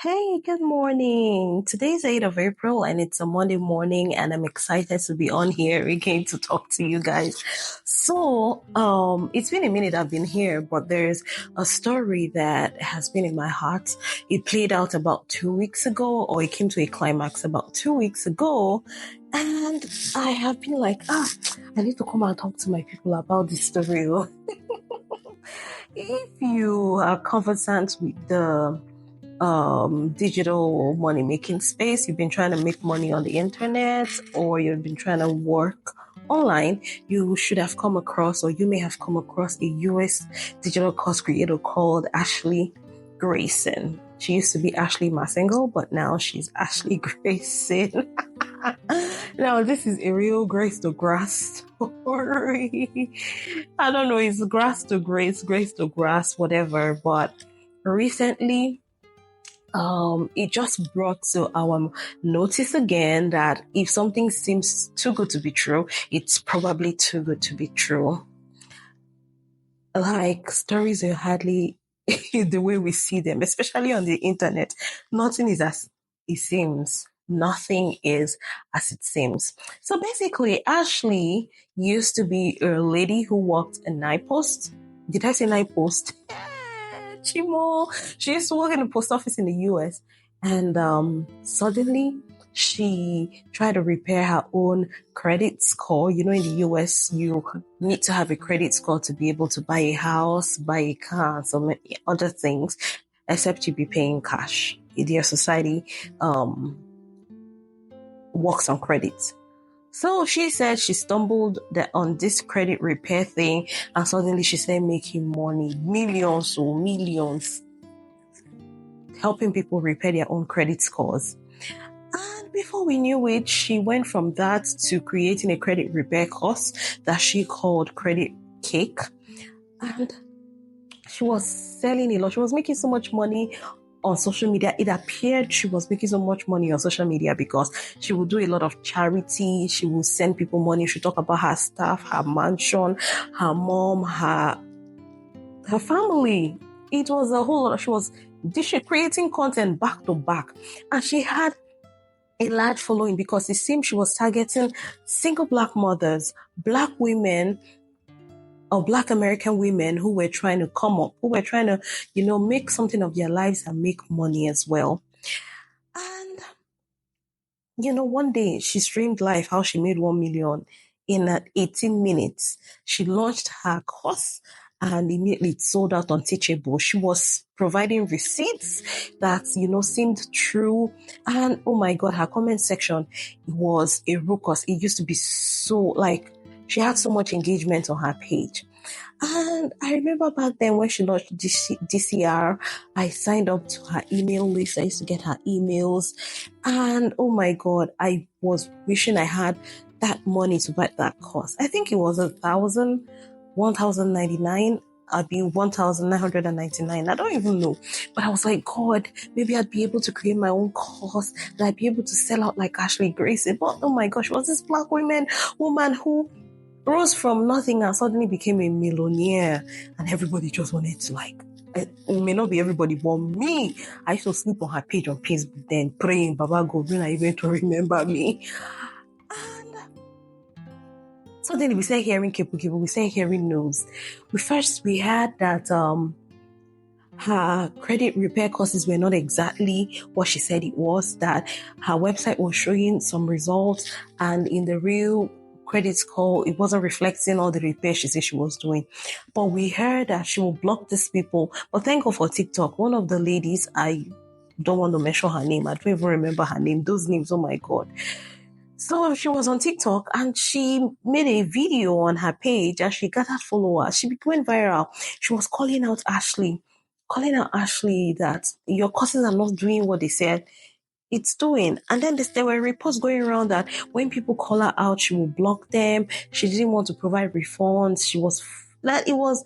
Hey, good morning. Today's 8th of April and it's a Monday morning and I'm excited to be on here again to talk to you guys. It's been a minute I've been here, but there's a story that has been in my heart. It played out about 2 weeks ago, or it came to a climax about 2 weeks ago. And I have been like, I need to come and talk to my people about this story. If you are conversant with the digital money making space, you've been trying to make money on the internet, or you've been trying to work online, you should have come across, or you may have come across, a US digital course creator called Ashley Grayson. She used to be Ashley Massengo, but now she's Ashley Grayson. Now, this is a real grace to grass story. I don't know, it's grass to grace, grace to grass, whatever, but recently, it just brought to our notice again that if something seems too good to be true, it's probably too good to be true. Like, stories are hardly the way we see them, especially on the internet. Nothing is as it seems. Nothing is as it seems. So basically, Ashley used to be a lady who worked in night post. Did I say night post? Chimo. She used to work in the post office in the US, and suddenly she tried to repair her own credit score. You know, in the US, you need to have a credit score to be able to buy a house, buy a car, and so many other things, except you be paying cash. Their society works on credit. So she said she stumbled on this credit repair thing, and suddenly she started making money, millions or millions, helping people repair their own credit scores. And before we knew it, she went from that to creating a credit repair course that she called Credit Cake. And she was selling a lot. She was making so much money on social media. It appeared she was making so much money on social media because she would do a lot of charity. She would send people money. She would talk about her staff, her mansion, her mom, her family. It was a whole lot. She was creating content back to back. And she had a large following because it seemed she was targeting single Black mothers, Black women, or Black American women who were trying to come up, who were trying to, make something of their lives and make money as well. And, one day she streamed live how she made 1 million in 18 minutes. She launched her course and immediately it sold out on Teachable. She was providing receipts that, seemed true. And oh my God, her comment section was a ruckus. It used to be so she had so much engagement on her page. And I remember back then when she launched DCR, I signed up to her email list. I used to get her emails. And oh my God, I was wishing I had that money to buy that course. I think it was 1,099. I'd be 1,999. I don't even know. But I was like, God, maybe I'd be able to create my own course and I'd be able to sell out like Ashley Grayson. But oh my gosh, was this Black woman who rose from nothing and suddenly became a millionaire, and everybody just wanted to it may not be everybody, but me. I used to sleep on her page on Facebook then praying, Baba God, when are you going to remember me? And suddenly we started hearing Kipu, we started hearing news. We heard that her credit repair courses were not exactly what she said it was, that her website was showing some results, and in the real credit score, it wasn't reflecting all the repair she said she was doing. But we heard that she will block these people. But thank God for TikTok. One of the ladies, I don't want to mention her name. I don't even remember her name. Those names, oh my God. So she was on TikTok and she made a video on her page and she gathered followers. She went viral. She was calling out Ashley that your courses are not doing what they said it's doing. And then there were reports going around that when people call her out, she will block them. She didn't want to provide refunds. It was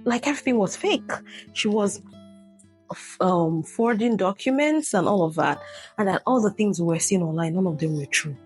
like everything was fake. She was forging documents and all of that. And that all the things we were seeing online, none of them were true.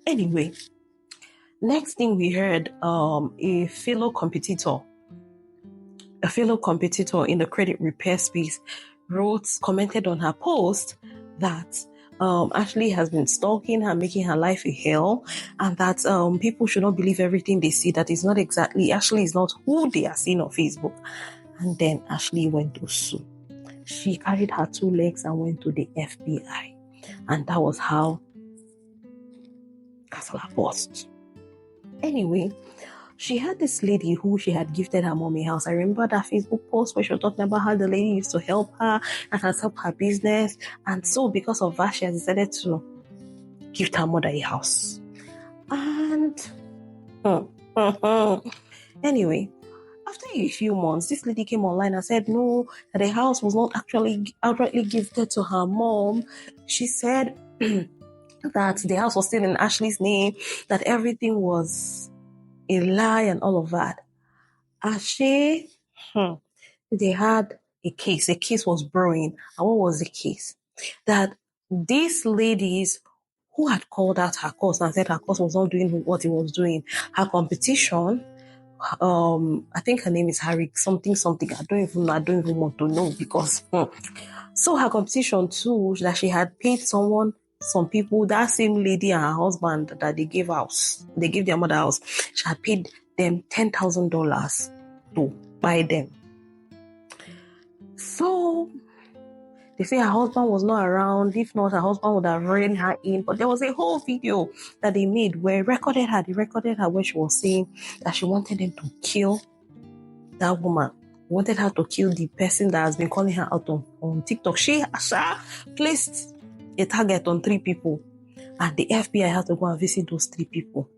Anyway, next thing we heard, a fellow competitor in the credit repair space commented on her post that Ashley has been stalking her, making her life a hell, and that people should not believe everything they see, that is not exactly, Ashley is not who they are seeing on Facebook. And then Ashley went to sue. She carried her 2 legs and went to the FBI. And that was how Castle burst. Anyway, she had this lady who she had gifted her mommy house. I remember that Facebook post where she was talking about how the lady used to help her and has helped her business. And so because of that, she has decided to gift her mother a house. And anyway, after a few months, this lady came online and said no, that the house was not actually outrightly gifted to her mom. She said that the house was still in Ashley's name, that everything was a lie and all of that. Ashley, they had a case. A case was brewing. And what was the case? That these ladies who had called out her course and said her course was not doing what it was doing, her competition, I think her name is Harry something. I don't even want to know because so her competition too, that she had paid some people, that same lady and her husband that they gave their mother house, she had paid them $10,000 to buy them. So they say her husband was not around. If not, her husband would have reined her in. But there was a whole video that they made where they recorded her where she was saying that she wanted them to kill that woman. Wanted her to kill the person that has been calling her out on TikTok. She placed a target on 3 people. And the FBI had to go and visit those 3 people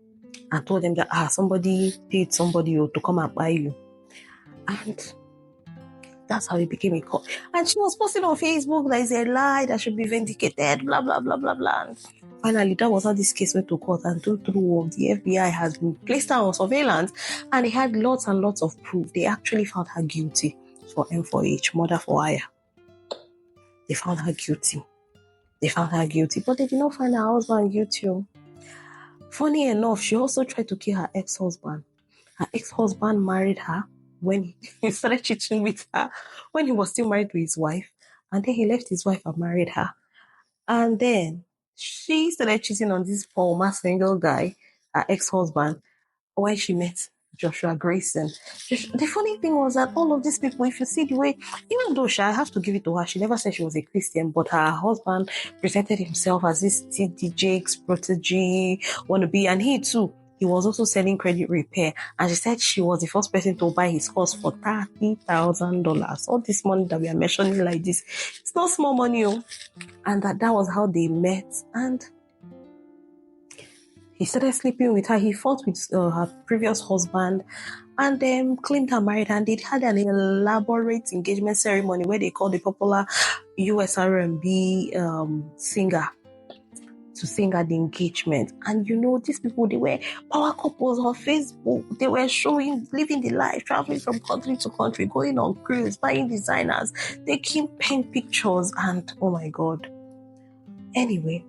and told them that somebody paid somebody to come and buy you. And that's how it became a call. And she was posting on Facebook that is a lie, that should be vindicated, blah, blah, blah, blah, blah. And finally, that was how this case went to court. And through the FBI has been placed on surveillance, and they had lots and lots of proof. They actually found her guilty for M4H, murder for hire. They found her guilty. But they did not find her husband guilty. Funny enough, she also tried to kill her ex-husband. Her ex-husband married her when he started cheating with her, when he was still married to his wife. And then he left his wife and married her. And then she started cheating on this former single guy, her ex-husband, when she met Joshua Grayson. The funny thing was that all of these people, if you see the way, even though I have to give it to her, she never said she was a Christian, but her husband presented himself as this TD Jake's protege, wannabe, and he was also selling credit repair. And she said she was the first person to buy his course for $30,000. All this money that we are mentioning like this, it's not small money. And that was how they met. And he started sleeping with her. He fought with her previous husband and then claimed her married. And they had an elaborate engagement ceremony where they called the popular US R&B singer to sing at the engagement. And these people, they were power couples on Facebook. They were showing, living the life, traveling from country to country, going on cruise, buying designers, taking pen pictures, and oh my God. Anyway,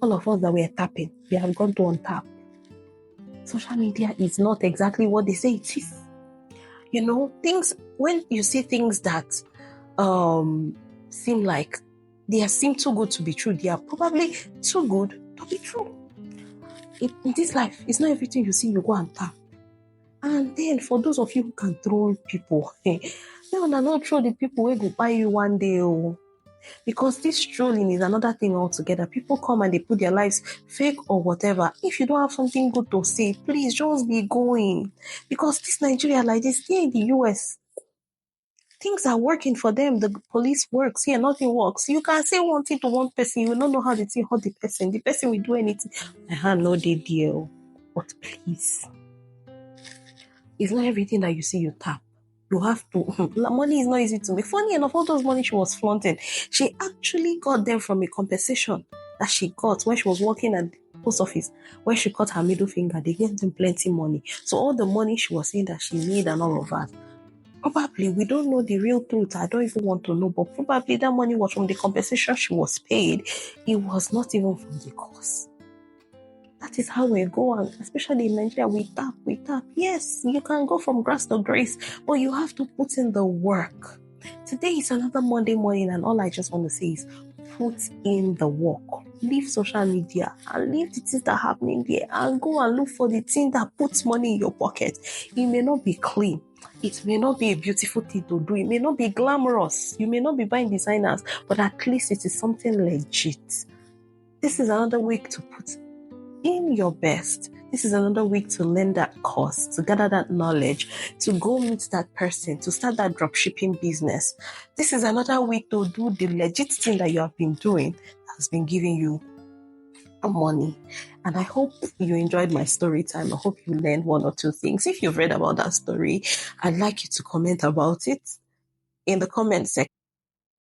all of us that were tapping, we have gone to untap. Social media is not exactly what they say it is. Things, when you see things that seem like they seem too good to be true, they are probably too good to be true. In this life, it's not everything you see you go and tap. And then for those of you who can troll people, they will not troll the people who will buy you one day. Because this trolling is another thing altogether. People come and they put their lives fake or whatever. If you don't have something good to say, please just be going. Because this Nigeria like this, here in the US, things are working for them. The police works here, nothing works. You can say one thing to one person, you will not know how the thing hurt the person. The person will do anything. I have no deal. But please, it's not everything that you see you tap. You have to. Money is not easy to make. Funny enough, all those money she was flaunting, she actually got them from a compensation that she got when she was working at the post office. When she cut her middle finger, they gave them plenty money. So all the money she was saying that she made and all of that, probably, we don't know the real truth. I don't even want to know, but probably that money was from the compensation she was paid. It was not even from the course. That is how we go, and especially in Nigeria, we tap. Yes, you can go from grass to grace, but you have to put in the work. Today is another Monday morning, and all I just want to say is put in the work. Leave social media and leave the things that are happening there and go and look for the thing that puts money in your pocket. It may not be clean. It may not be a beautiful thing to do. It may not be glamorous. You may not be buying designers, but at least it is something legit. This is another week to put in your best. This is another week to learn that course, to gather that knowledge, to go meet that person, to start that dropshipping business. This is another week to do the legit thing that you have been doing that has been giving you money. And I hope you enjoyed my story time. I hope you learned one or two things. If you've read about that story, I'd like you to comment about it in the comment section.